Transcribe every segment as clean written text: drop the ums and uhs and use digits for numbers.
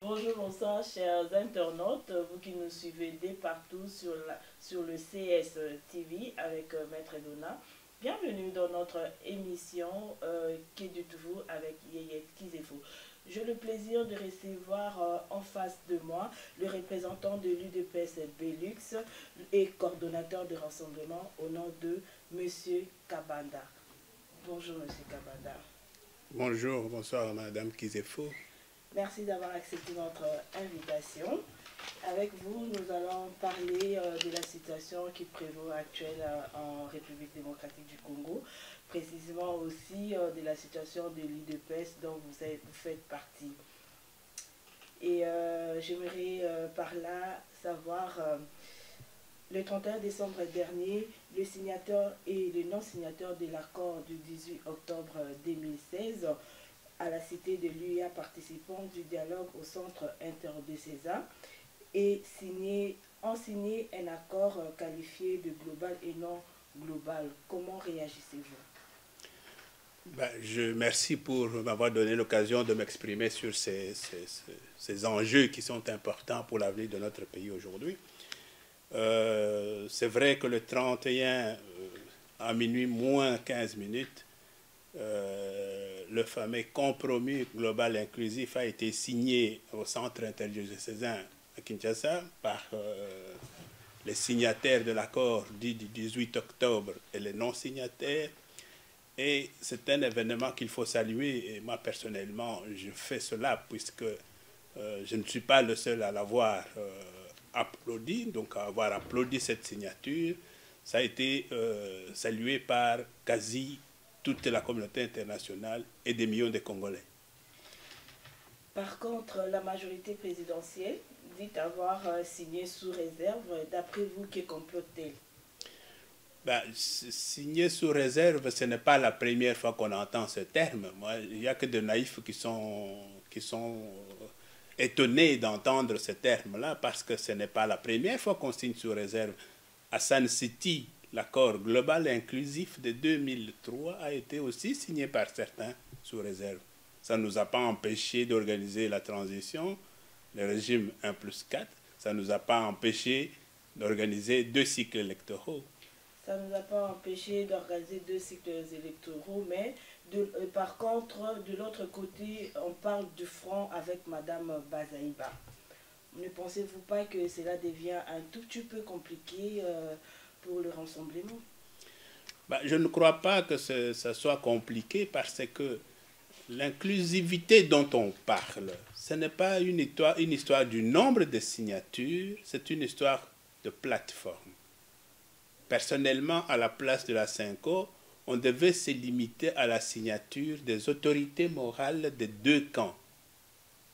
Bonjour, bonsoir, chers internautes, vous qui nous suivez dès partout sur le CS TV avec Maître Edona. Bienvenue dans notre émission Qui du vous avec Yeyet Kizefo. J'ai le plaisir de recevoir en face de moi le représentant de l'UDPS Belux et coordonnateur de rassemblement au nom de Monsieur Kabanda. Bonjour, Monsieur Kabanda. Bonjour, bonsoir Madame Kizefo. Merci d'avoir accepté notre invitation. Avec vous, nous allons parler de la situation qui prévaut actuelle en République démocratique du Congo, précisément aussi de la situation de l'UDPS dont vous faites partie. Et j'aimerais par là savoir, le 31 décembre dernier, le signateur et le non-signateur de l'accord du 18 octobre 2016 à la cité de l'UIA participant du dialogue au centre interdécésaire et ont signé un accord qualifié de global et non global. Comment réagissez-vous? Merci pour m'avoir donné l'occasion de m'exprimer sur ces enjeux qui sont importants pour l'avenir de notre pays aujourd'hui. C'est vrai que le 31 à minuit moins 15 minutes, le fameux compromis global inclusif a été signé au centre interdiocésain à Kinshasa par les signataires de l'accord dit du 18 octobre et les non-signataires. Et c'est un événement qu'il faut saluer. Et moi, personnellement, je fais cela puisque je ne suis pas le seul à l'avoir applaudi, donc à avoir applaudi cette signature. Ça a été salué par quasi toute la communauté internationale et des millions de Congolais. Par contre, la majorité présidentielle dit avoir signé sous réserve. D'après vous, que complote-t-elle? Signer sous réserve, ce n'est pas la première fois qu'on entend ce terme. Moi, il n'y a que de naïfs qui sont étonnés d'entendre ce terme-là parce que ce n'est pas la première fois qu'on signe sous réserve. À Sun City, l'accord global et inclusif de 2003 a été aussi signé par certains sous réserve. Ça ne nous a pas empêché d'organiser la transition, le régime 1+4. Ça ne nous a pas empêché d'organiser 2 cycles électoraux. Ça ne nous a pas empêché d'organiser 2 cycles électoraux, mais par contre, de l'autre côté, on parle du front avec Madame Bazaïba. Ne pensez-vous pas que cela devient un tout petit peu compliqué pour le rassemblement? Je ne crois pas que ça soit compliqué parce que l'inclusivité dont on parle, ce n'est pas une histoire du nombre de signatures, c'est une histoire de plateforme. Personnellement, à la place de la CENCO, on devait se limiter à la signature des autorités morales des 2 camps,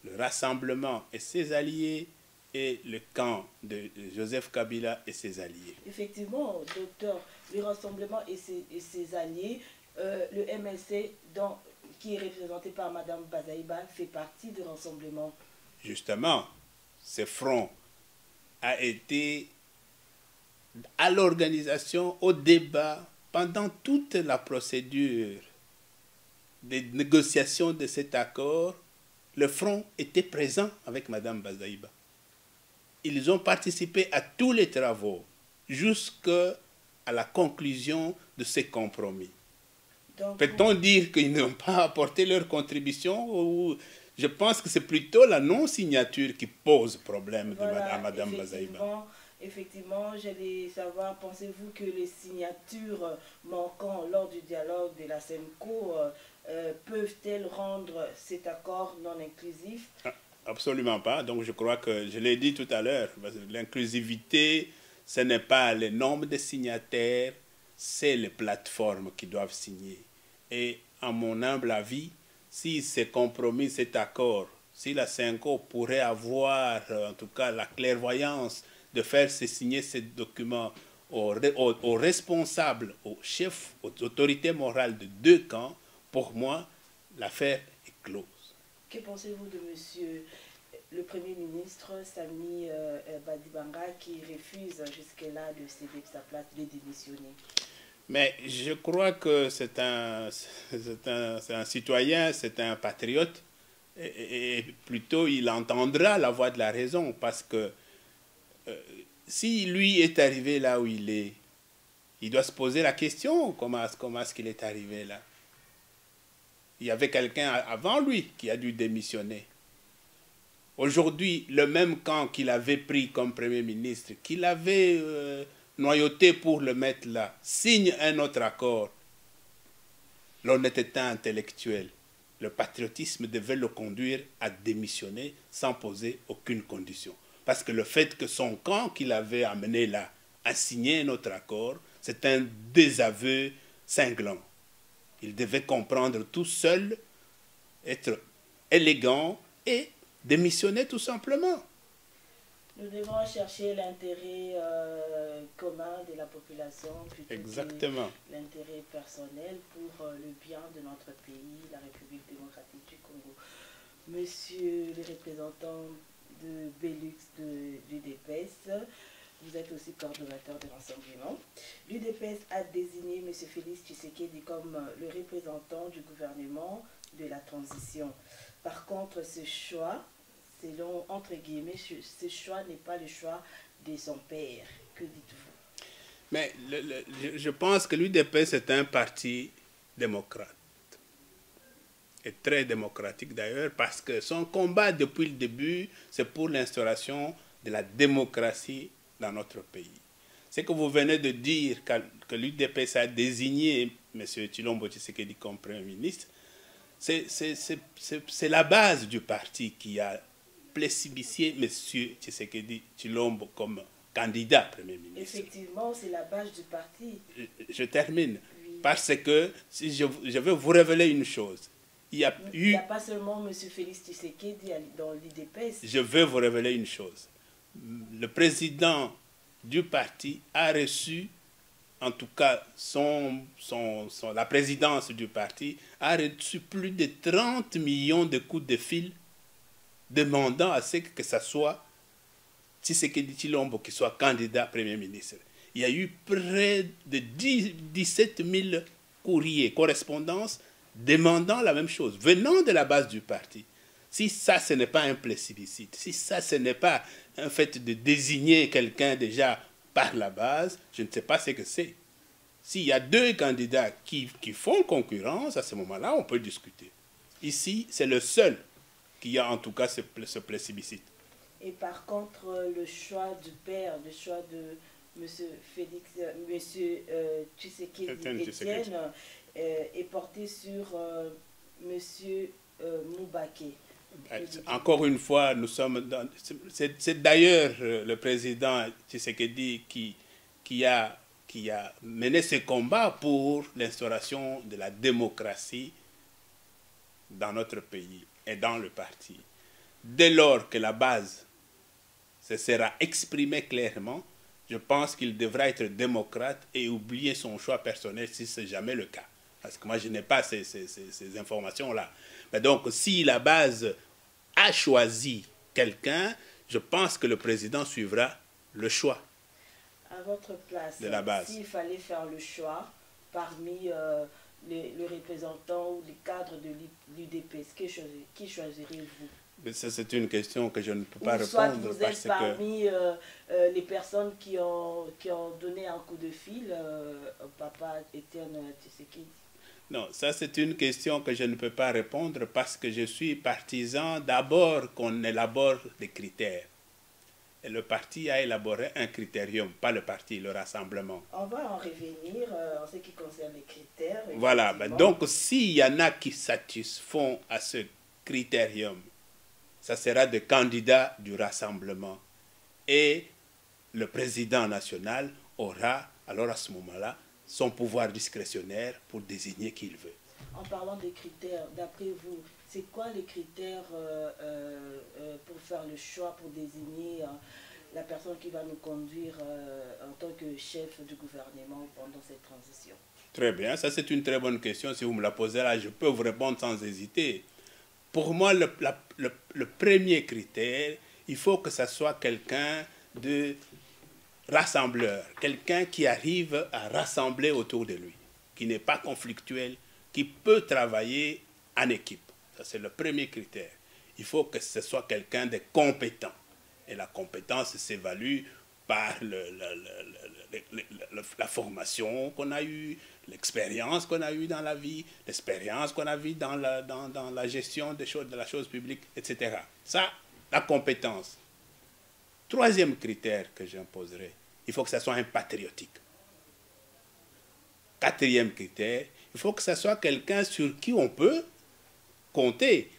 le Rassemblement et ses alliés et le camp de Joseph Kabila et ses alliés. Effectivement, docteur, le Rassemblement et ses alliés, le MLC qui est représenté par Mme Bazaïba fait partie du Rassemblement. Justement, ce front a été à l'organisation, au débat, pendant toute la procédure des négociations de cet accord. Le front était présent avec Mme Bazaïba. Ils ont participé à tous les travaux jusqu'à la conclusion de ces compromis. Peut-on dire qu'ils n'ont pas apporté leur contribution ou je pense que c'est plutôt la non-signature qui pose problème à Mme Bazaïba. Effectivement, j'allais savoir, pensez-vous que les signatures manquant lors du dialogue de la CENCO peuvent-elles rendre cet accord non inclusif? Absolument pas. Donc je crois que, je l'ai dit tout à l'heure, l'inclusivité, ce n'est pas le nombre de signataires, c'est les plateformes qui doivent signer. Et à mon humble avis, si c'est compromis, cet accord, si la CENCO pourrait avoir en tout cas la clairvoyance de faire signer ces documents aux responsables, aux chefs, aux autorités morales de 2 camps, pour moi, l'affaire est close. Que pensez-vous de monsieur le Premier ministre Sami Badibanga qui refuse jusque-là de céder sa place, de démissionner? Mais je crois que c'est un citoyen, c'est un patriote. et plutôt il entendra la voix de la raison, parce que si lui est arrivé là où il est, il doit se poser la question, comment est-ce qu'il est arrivé là? Il y avait quelqu'un avant lui qui a dû démissionner. Aujourd'hui, le même camp qu'il avait pris comme Premier ministre, qu'il avait noyauté pour le mettre là, signe un autre accord. L'honnêteté intellectuelle, le patriotisme devait le conduire à démissionner sans poser aucune condition. Parce que le fait que son camp qu'il avait amené là a signé un autre accord, c'est un désaveu cinglant. Il devait comprendre tout seul, être élégant et démissionner tout simplement. Nous devons chercher l'intérêt commun de la population plutôt Exactement. que l'intérêt personnel pour le bien de notre pays, la République démocratique du Congo. Monsieur le représentant de Belux de l'UDPS, vous êtes aussi coordonnateur de l'Assemblement. L'UDPS a désigné M. Félix Tshisekedi comme le représentant du gouvernement de la transition. Par contre, ce choix, selon, entre guillemets, ce choix n'est pas le choix de son père. Que dites-vous? Mais je pense que l'UDPS est un parti démocrate. Et très démocratique d'ailleurs, parce que son combat depuis le début, c'est pour l'instauration de la démocratie dans notre pays. C'est que vous venez de dire que l'UDPS a désigné M. Tshilombo Tshisekedi comme Premier ministre, c'est la base du parti qui a plébiscité M. Tshisekedi Tshilombo comme candidat Premier ministre. Effectivement, c'est la base du parti. Je termine. Oui. Parce que si je vais vous révéler une chose. Il n'y a pas seulement M. Félix Tshisekedi dans l'UDPS. Je veux vous révéler une chose. Le président du parti a reçu, en tout cas la présidence du parti, a reçu plus de 30 millions de coups de fil demandant à ce que ce soit Tshisekedi Tshilombo qui soit candidat Premier ministre. Il y a eu près de 17 000 courriers, correspondances, demandant la même chose, venant de la base du parti. Si ça, ce n'est pas un plébiscite, si ça, ce n'est pas un fait de désigner quelqu'un déjà par la base, je ne sais pas ce que c'est. S'il y a deux candidats qui font concurrence, à ce moment-là, on peut discuter. Ici, c'est le seul qui a en tout cas ce plébiscite. Et par contre, le choix du père, le choix de M. Tshisekedi Etienne est porté sur M. Moubaké. Encore une fois, nous sommes dans... C'est d'ailleurs le président Tshisekedi qui a mené ce combat pour l'instauration de la démocratie dans notre pays et dans le parti. Dès lors que la base se sera exprimée clairement, je pense qu'il devra être démocrate et oublier son choix personnel si ce n'est jamais le cas. Parce que moi, je n'ai pas ces informations-là. Mais donc, si la base a choisi quelqu'un, je pense que le président suivra le choix. À votre place, de la base. S'il fallait faire le choix parmi les représentants ou les cadres de l'UDPS, qui choisirez-vous? Ça, c'est une question que je ne peux pas répondre. Soit vous êtes parmi les personnes qui ont donné un coup de fil au papa Etienne Tshisekedi. Non, ça c'est une question que je ne peux pas répondre parce que je suis partisan d'abord qu'on élabore des critères. Et le parti a élaboré un critérium, pas le parti, le rassemblement. On va en revenir en ce qui concerne les critères. Voilà, ben donc s'il y en a qui satisfont à ce critérium, ça sera des candidats du rassemblement. Et le président national aura, alors à ce moment-là, son pouvoir discrétionnaire pour désigner qui il veut. En parlant des critères, d'après vous, c'est quoi les critères pour faire le choix, pour désigner la personne qui va nous conduire en tant que chef du gouvernement pendant cette transition? Très bien, ça c'est une très bonne question. Si vous me la posez là, je peux vous répondre sans hésiter. Pour moi, le premier critère, il faut que ça soit quelqu'un de rassembleur, quelqu'un qui arrive à rassembler autour de lui, qui n'est pas conflictuel, qui peut travailler en équipe. Ça, c'est le premier critère. il faut que ce soit quelqu'un de compétent. Et la compétence s'évalue par la formation qu'on a eue, l'expérience qu'on a eue dans la vie, l'expérience qu'on a eue dans la gestion des choses, de la chose publique, etc. Ça, la compétence. Troisième critère que j'imposerai, il faut que ce soit un patriotique. Quatrième critère, il faut que ce soit quelqu'un sur qui on peut compter,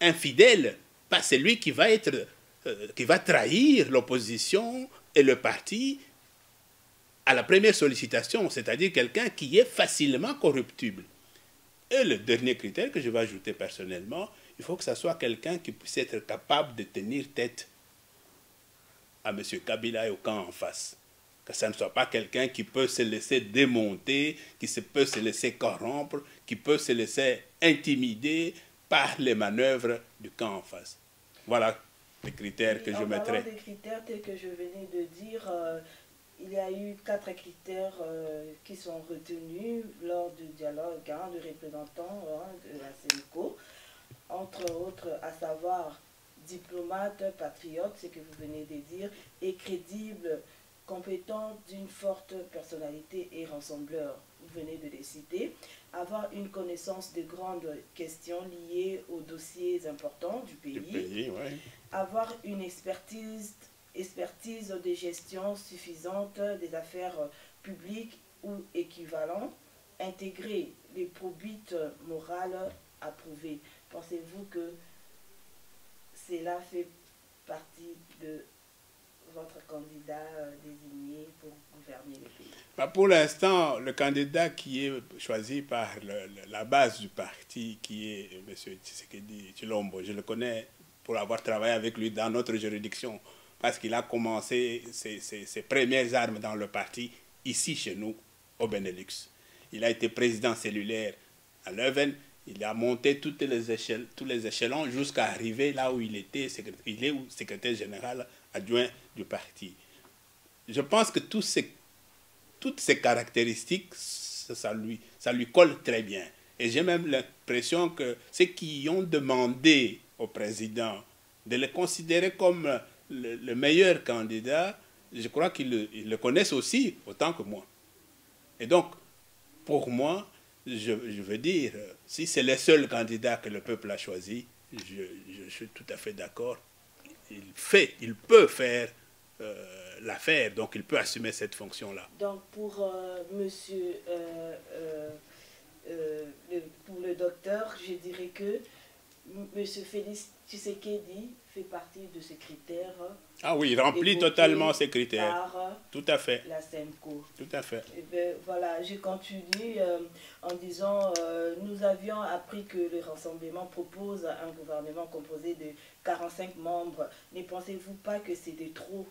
infidèle, pas celui qui va trahir l'opposition et le parti à la première sollicitation, c'est-à-dire quelqu'un qui est facilement corruptible. Et le dernier critère que je vais ajouter personnellement, il faut que ce soit quelqu'un qui puisse être capable de tenir tête à M. Kabila et au camp en face. Que ça ne soit pas quelqu'un qui peut se laisser démonter, peut se laisser corrompre, qui peut se laisser intimider par les manœuvres du camp en face. Voilà les critères que je mettrai. En parlant des critères tels que je venais de dire, il y a eu 4 critères qui sont retenus lors du dialogue de représentants de la SENCO, entre autres, à savoir diplomate, patriote, ce que vous venez de dire, et crédible, compétent, d'une forte personnalité et rassembleur. Vous venez de les citer. Avoir une connaissance de grandes questions liées aux dossiers importants du pays. Ouais. Avoir une expertise de gestion suffisante des affaires publiques ou équivalent. Intégrer les probites morales approuvées. Pensez-vous que cela fait partie de votre candidat désigné pour gouverner le pays? Pour l'instant, le candidat qui est choisi par la base du parti, qui est M. Tshisekedi Tshilombo, je le connais pour avoir travaillé avec lui dans notre juridiction, parce qu'il a commencé ses premières armes dans le parti ici chez nous, au Benelux. Il a été président cellulaire à Leuven. Il a monté tous les échelons jusqu'à arriver là où il était, secrétaire général adjoint du parti. Je pense que toutes ces caractéristiques, ça lui colle très bien. Et j'ai même l'impression que ceux qui ont demandé au président de le considérer comme le meilleur candidat, je crois qu'ils le connaissent aussi autant que moi. Et donc, pour moi, je veux dire, si c'est le seul candidat que le peuple a choisi, je suis tout à fait d'accord. Il peut faire l'affaire, donc il peut assumer cette fonction-là. Donc pour pour le docteur, je dirais que M. Félix Tshisekedi fait partie de ces critères. Ah oui, il remplit totalement ces critères. Tout à fait. La SENCO. Tout à fait. Et bien, voilà, je continue en disant, nous avions appris que le Rassemblement propose un gouvernement composé de 45 membres. Ne pensez-vous pas que c'était trop?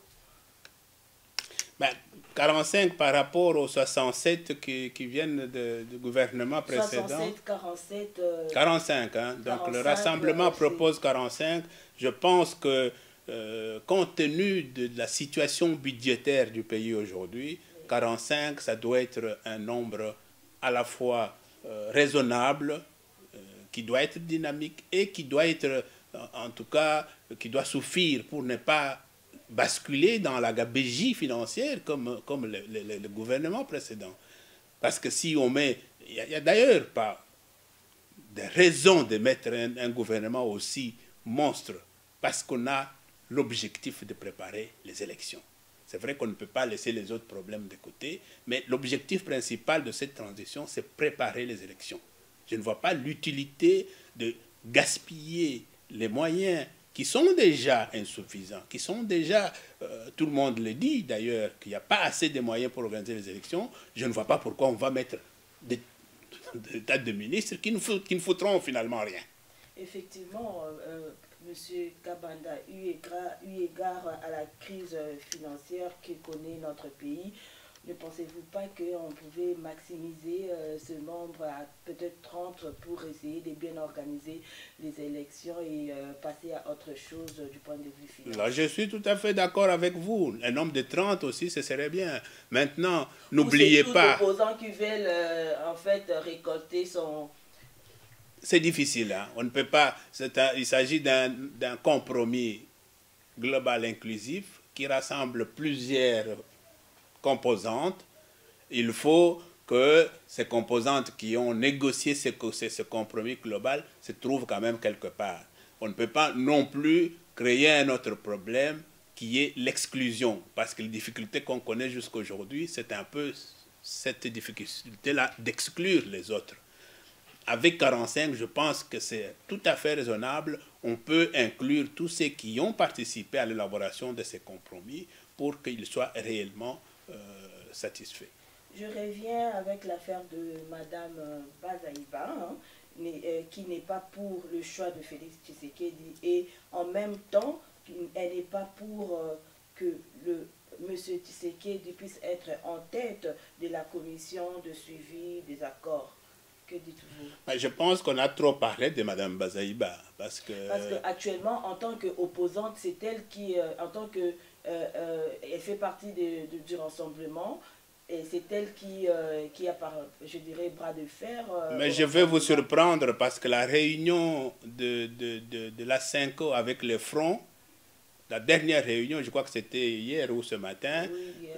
45 par rapport aux 67 qui viennent du gouvernement précédent. 67, 47... 45, hein. Donc 45, le Rassemblement propose 45. Je pense que, compte tenu de la situation budgétaire du pays aujourd'hui, 45, ça doit être un nombre à la fois raisonnable, qui doit être dynamique et qui doit être, en tout cas, qui doit suffire pour ne pas basculer dans la gabegie financière comme le gouvernement précédent. Parce que si on met... Il n'y a d'ailleurs pas de raison de mettre un gouvernement aussi monstre, parce qu'on a l'objectif de préparer les élections. C'est vrai qu'on ne peut pas laisser les autres problèmes de côté, mais l'objectif principal de cette transition, c'est préparer les élections. Je ne vois pas l'utilité de gaspiller les moyens qui sont déjà insuffisants, qui sont déjà, tout le monde le dit d'ailleurs, qu'il n'y a pas assez de moyens pour organiser les élections. Je ne vois pas pourquoi on va mettre des tas de ministres qui ne foutront finalement rien. Effectivement, M. Kabanda, eu égard à la crise financière que connaît notre pays, ne pensez-vous pas qu'on pouvait maximiser ce nombre à peut-être 30 pour essayer de bien organiser les élections et passer à autre chose du point de vue financier? Là, je suis tout à fait d'accord avec vous. Un nombre de 30 aussi, ce serait bien. Maintenant, n'oubliez pas... Tous les opposants qui veulent en fait récolter son... c'est difficile. Hein. On ne peut pas. Il s'agit d'un compromis global inclusif qui rassemble plusieurs composantes. Il faut que ces composantes qui ont négocié ce compromis global se trouvent quand même quelque part. On ne peut pas non plus créer un autre problème qui est l'exclusion, parce que les difficultés qu'on connaît jusqu'à aujourd'hui, c'est un peu cette difficulté-là d'exclure les autres. Avec 45, je pense que c'est tout à fait raisonnable. On peut inclure tous ceux qui ont participé à l'élaboration de ces compromis pour qu'ils soient réellement satisfaits. Je reviens avec l'affaire de Madame Bazaïba, hein, qui n'est pas pour le choix de Félix Tshisekedi et en même temps, elle n'est pas pour que M. Tshisekedi puisse être en tête de la commission de suivi des accords. Que dites-vous? Je pense qu'on a trop parlé de Mme Bazaïba. Parce qu'actuellement, en tant qu'opposante, c'est elle qui, en tant que... elle fait partie du rassemblement. Et c'est elle qui a, je dirais, bras de fer. Mais je vais vous surprendre parce que la réunion de la CENCO avec le Front, la dernière réunion, je crois que c'était hier ou ce matin, oui,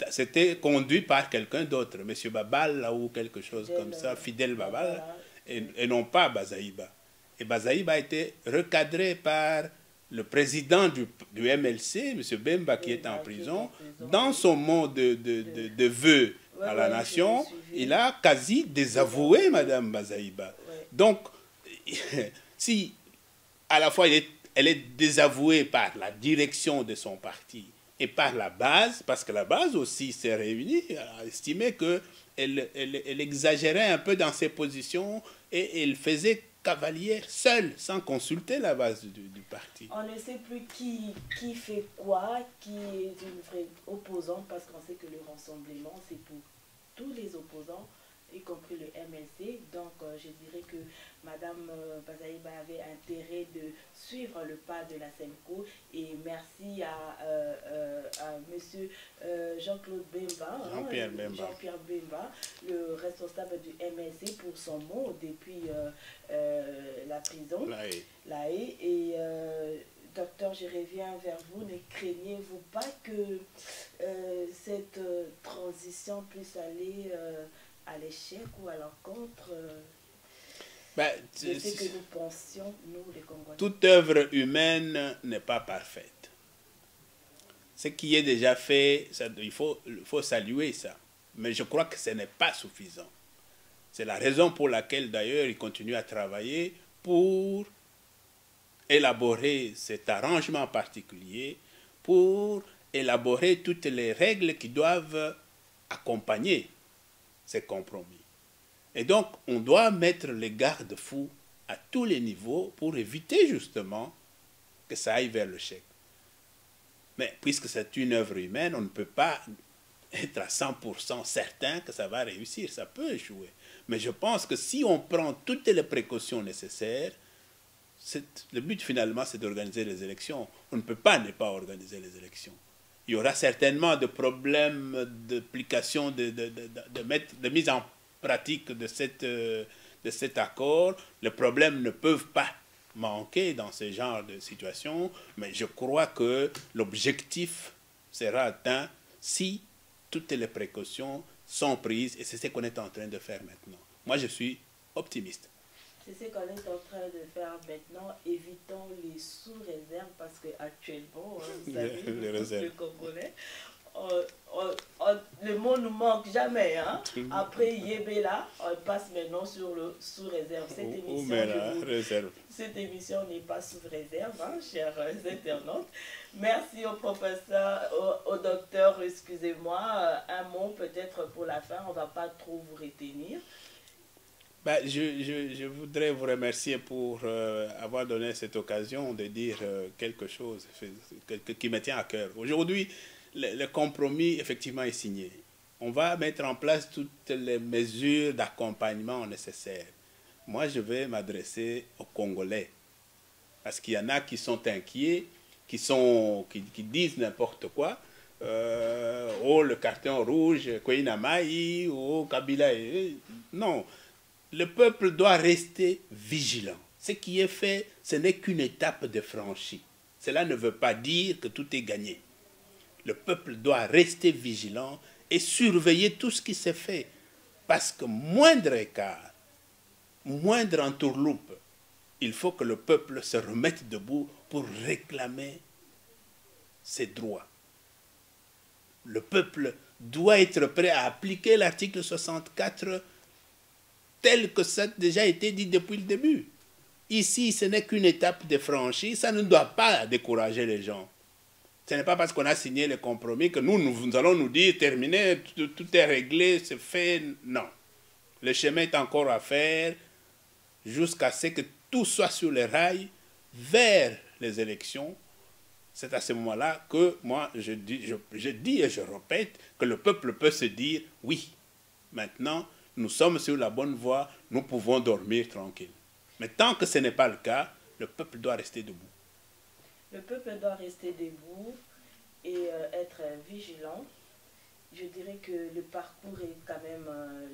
c'était conduit par quelqu'un d'autre, M. Babal ou quelque chose comme ça, Fidel Babal, et non pas Bazaïba. Et Bazaïba a été recadré par le président du MLC, M. Bemba, qui est en prison, dans son mot de vœux à la nation, il a quasi désavoué Mme Bazaïba. Donc, si à la fois elle est désavouée par la direction de son parti et par la base, parce que la base aussi s'est réunie, a estimé qu'elle exagérait un peu dans ses positions et elle faisait cavalière seule, sans consulter la base du parti. On ne sait plus qui fait quoi, qui est une vraie opposante, parce qu'on sait que le rassemblement, c'est pour tous les opposants, y compris le MLC. Donc, je dirais que Mme Bazaïba avait intérêt de suivre le pas de la SENCO. Et merci à M. Jean-Claude Bemba, Jean-Pierre Bemba, le responsable du MLC, pour son mot depuis la prison, La Haye. Et docteur, je reviens vers vous. Ne craignez-vous pas que cette transition puisse aller à l'échec ou à l'encontre de ce que nous pensions, nous les Congolais? Toute œuvre humaine n'est pas parfaite. Ce qui est déjà fait, il faut saluer ça. Mais je crois que ce n'est pas suffisant. C'est la raison pour laquelle d'ailleurs il continue à travailler pour élaborer cet arrangement particulier, pour élaborer toutes les règles qui doivent accompagner ces compromis. Et donc, on doit mettre les garde-fous à tous les niveaux pour éviter justement que ça aille vers le chèque. Mais puisque c'est une œuvre humaine, on ne peut pas être à 100% certain que ça va réussir. Ça peut échouer. Mais je pense que si on prend toutes les précautions nécessaires, le but finalement, c'est d'organiser les élections. On ne peut pas ne pas organiser les élections. Il y aura certainement des problèmes d'application, de mise en pratique de cet accord. Les problèmes ne peuvent pas manquer dans ce genre de situation, mais je crois que l'objectif sera atteint si toutes les précautions sont prises, et c'est ce qu'on est en train de faire maintenant. Moi, je suis optimiste. C'est ce qu'on est en train de faire maintenant. Évitons les sous-réserves parce qu'actuellement, vous savez, le Congolais, le mot nous manque jamais. Hein? Après Yébéla, on passe maintenant sur le sous-réserve. Cette émission n'est pas sous réserve, hein, chers internautes. Merci au professeur, au docteur, excusez-moi. Un mot peut-être pour la fin, on ne va pas trop vous retenir. Je voudrais vous remercier pour avoir donné cette occasion de dire quelque chose qui me tient à cœur. Aujourd'hui, le compromis, effectivement, est signé. On va mettre en place toutes les mesures d'accompagnement nécessaires. Moi, je vais m'adresser aux Congolais. Parce qu'il y en a qui sont inquiets, qui disent n'importe quoi. Oh, le carton rouge, Koinamaï, oh, Kabila. Non. le peuple doit rester vigilant. Ce qui est fait, ce n'est qu'une étape de franchie. Cela ne veut pas dire que tout est gagné. Le peuple doit rester vigilant et surveiller tout ce qui s'est fait. Parce que moindre écart, moindre entourloupe, il faut que le peuple se remette debout pour réclamer ses droits. Le peuple doit être prêt à appliquer l'article 64 tel que ça a déjà été dit depuis le début. Ici, ce n'est qu'une étape de franchie, ça ne doit pas décourager les gens. Ce n'est pas parce qu'on a signé le compromis que nous allons nous dire terminé, tout est réglé, c'est fait. Non. Le chemin est encore à faire jusqu'à ce que tout soit sur les rails vers les élections. C'est à ce moment-là que moi, je dis et je répète que le peuple peut se dire oui, maintenant, nous sommes sur la bonne voie, nous pouvons dormir tranquille. Mais tant que ce n'est pas le cas, le peuple doit rester debout. Le peuple doit rester debout et être vigilant. Je dirais que le parcours est quand même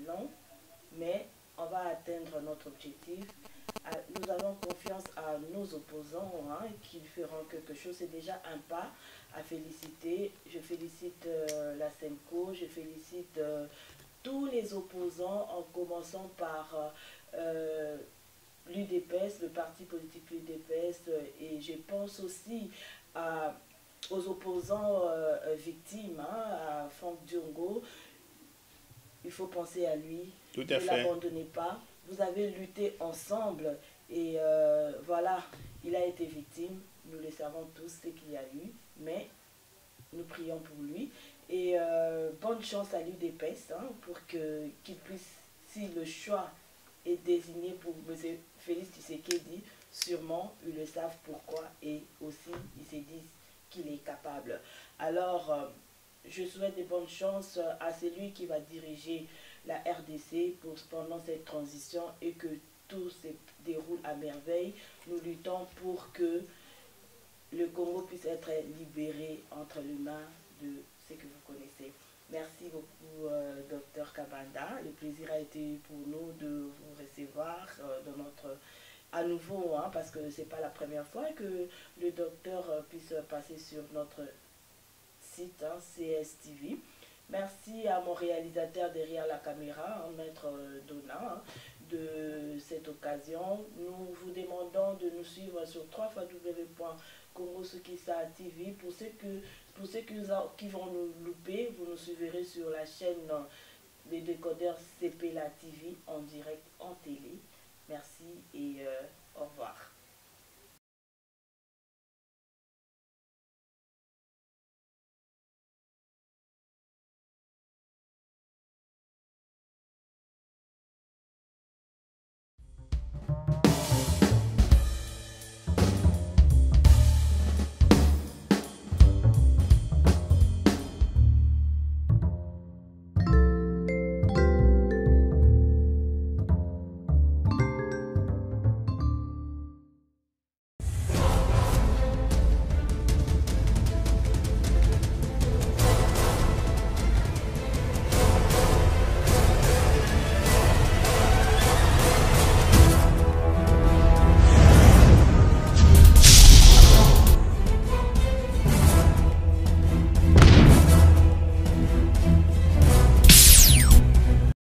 long, mais on va atteindre notre objectif. Nous avons confiance à nos opposants qu'ils feront quelque chose. C'est déjà un pas à féliciter. Je félicite la SEMCO, je félicite tous les opposants en commençant par l'UDPS, le parti politique l'UDPS, et je pense aussi aux opposants victimes, à Franck Diongo. Il faut penser à lui, Tout à ne fait. l'abandonnez pas. Vous avez lutté ensemble et voilà, il a été victime, nous le savons tous ce qu'il y a eu, mais nous prions pour lui. Et bonne chance à l'UDPS pour qu'il puisse, si le choix est désigné pour M. Félix Tshisekedi, sûrement ils le savent pourquoi et aussi ils se disent qu'il est capable. Alors, je souhaite de bonnes chances à celui qui va diriger la RDC pendant cette transition et que tout se déroule à merveille. Nous luttons pour que le Congo puisse être libéré entre les mains de ceux que vous connaissez. Merci beaucoup, Dr Kabanda. Le plaisir a été pour nous de vous recevoir dans notre... À nouveau, parce que ce n'est pas la première fois que le docteur puisse passer sur notre site CSTV. Merci à mon réalisateur derrière la caméra, Maître Donna, de cette occasion. Nous vous demandons de nous suivre sur www.congosukisa TV. Pour ceux qui vont nous louper, vous nous suivrez sur la chaîne des décodeurs CP La TV en direct en télé. Merci et au revoir.